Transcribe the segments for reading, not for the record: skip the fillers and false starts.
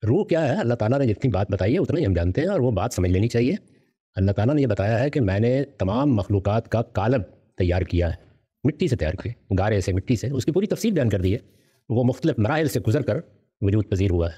रूह क्या है? अल्लाह ताला ने जितनी बात बताई है उतना ही हम जानते हैं और वो बात समझ लेनी चाहिए। अल्लाह ताला ने ये बताया है कि मैंने तमाम मखलूक़ात का कालब तैयार किया है, मिट्टी से तैयार किया, गारे से, मिट्टी से। उसकी पूरी तफ़सील बयान कर दी है। वो मुख्तलिफ़ मराहिल से गुज़र कर वजूद पज़ीर हुआ है।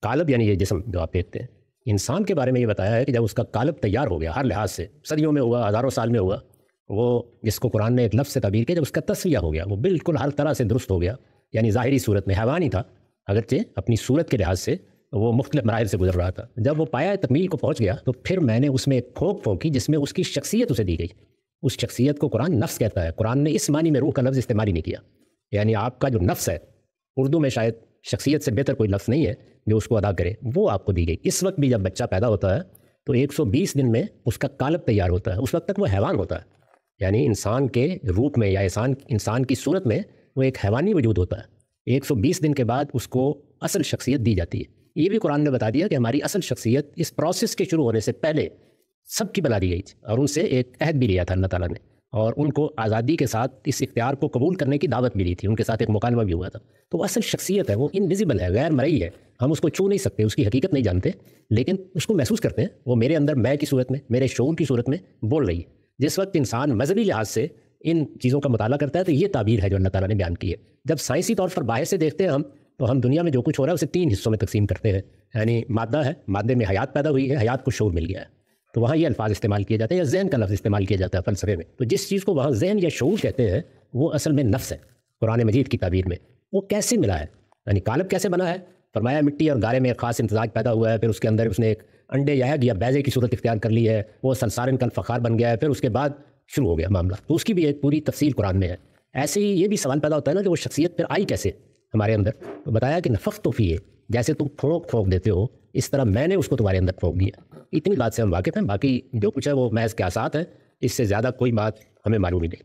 कालब यानी ये जिस्म जो आप देखते हैं। इंसान के बारे में ये बताया है कि जब उसका कालब तैयार हो गया हर लिहाज से, सदियों में हुआ, हज़ारों साल में हुआ, वो जिसको कुरान ने एक लफ्ज़ से ताबीर किया, जब उसका तस्विया हो गया, वो बिल्कुल हर तरह से दुरुस्त हो गया, यानी ज़ाहिरी सूरत में हैवान ही था, अगरचे अपनी सूरत के लिहाज से वो मुख्तलिफ मराहिल से गुजर रहा था। जब वो पाया तकमील को पहुँच गया तो फिर मैंने उसमें एक खोक फोंकी जिसमें उसकी शख्सियत उसे दी गई। उस शख्सियत को कुरान नफ्स कहता है। कुरान ने इस मानी में रूह का लफ्ज़ इस्तेमाल ही नहीं किया। यानी आपका जो नफ्स है, उर्दू में शायद शख्सियत से बेहतर कोई लफ्ज़ नहीं है जो उसको अदा करे, वो आपको दी गई। इस वक्त भी जब बच्चा पैदा होता है तो 120 दिन में उसका कालब तैयार होता है। उस वक्त तक वो हैवान होता है, यानी इंसान के रूप में या इंसान की सूरत में वो एक हैवानी वजूद होता है। 120 दिन के बाद उसको असल शख्सियत दी जाती है। ये भी कुरान ने बता दिया कि हमारी असल शख्सियत इस प्रोसेस के शुरू होने से पहले सबकी बना दी गई थी और उनसे एक अहद भी लिया था अल्लाह ताला ने, और उनको आज़ादी के साथ इस इख्तियार को कबूल करने की दावत मिली थी। उनके साथ एक मुकालमा भी हुआ था। तो असल शख्सियत है, वो इनविजिबल है, गैर मरई है। हम उसको छू नहीं सकते, उसकी हकीकत नहीं जानते, लेकिन उसको महसूस करते हैं। वो मेरे अंदर मैं की सूरत में, मेरे शऊर की सूरत में बोल रही है। जिस वक्त इंसान मजहबी लिहाज से इन चीज़ों का मुताला करता है तो ये ताबीर है जो अल्लाह ताला ने बयान की है। जब साइंसी तौर पर बाहर से देखते हैं हम, तो हम दुनिया में जो कुछ हो रहा है उसे 3 हिस्सों में तकसीम करते हैं। यानी मादा है, मादे में हयात पैदा हुई है, हयात को शऊर मिल गया है। तो वहाँ ये अल्फाज इस्तेमाल किए जाते हैं, या ज़हन का लफ्ज़ इस्तेमाल किया जाता है फ़लसफ़े में। तो जिस चीज़ को वहाँ ज़हन या शऊर कहते हैं वो असल में नफ्स है कुरान मजीद की ताबीर में। वो कैसे मिला है, यानी कालब कैसे बना है? फरमाया मिट्टी और गारे में एक ख़ास इम्तज़ाज पैदा हुआ है, फिर उसके अंदर उसने एक अंडे या बैज़े की सूरत इख्तियार कर ली है, वो सलसारन कल फ़खार बन गया है, फिर उसके बाद शुरू हो गया मामला। तो उसकी भी एक पूरी तफसील कुरान में है। ऐसे ही ये भी सवाल पैदा होता है ना कि वो शख्सियत फिर आई कैसे हमारे अंदर? तो बताया कि नफ़ख़्त तो फ़ीहे, जैसे तुम फोंक देते हो इस तरह मैंने उसको तुम्हारे अंदर फोंक दिया। इतनी बात से हम वाकिफ़ हैं, बाकी जो कुछ है वो महज़ क़यासात है, इससे ज़्यादा कोई बात हमें मालूम ही नहीं।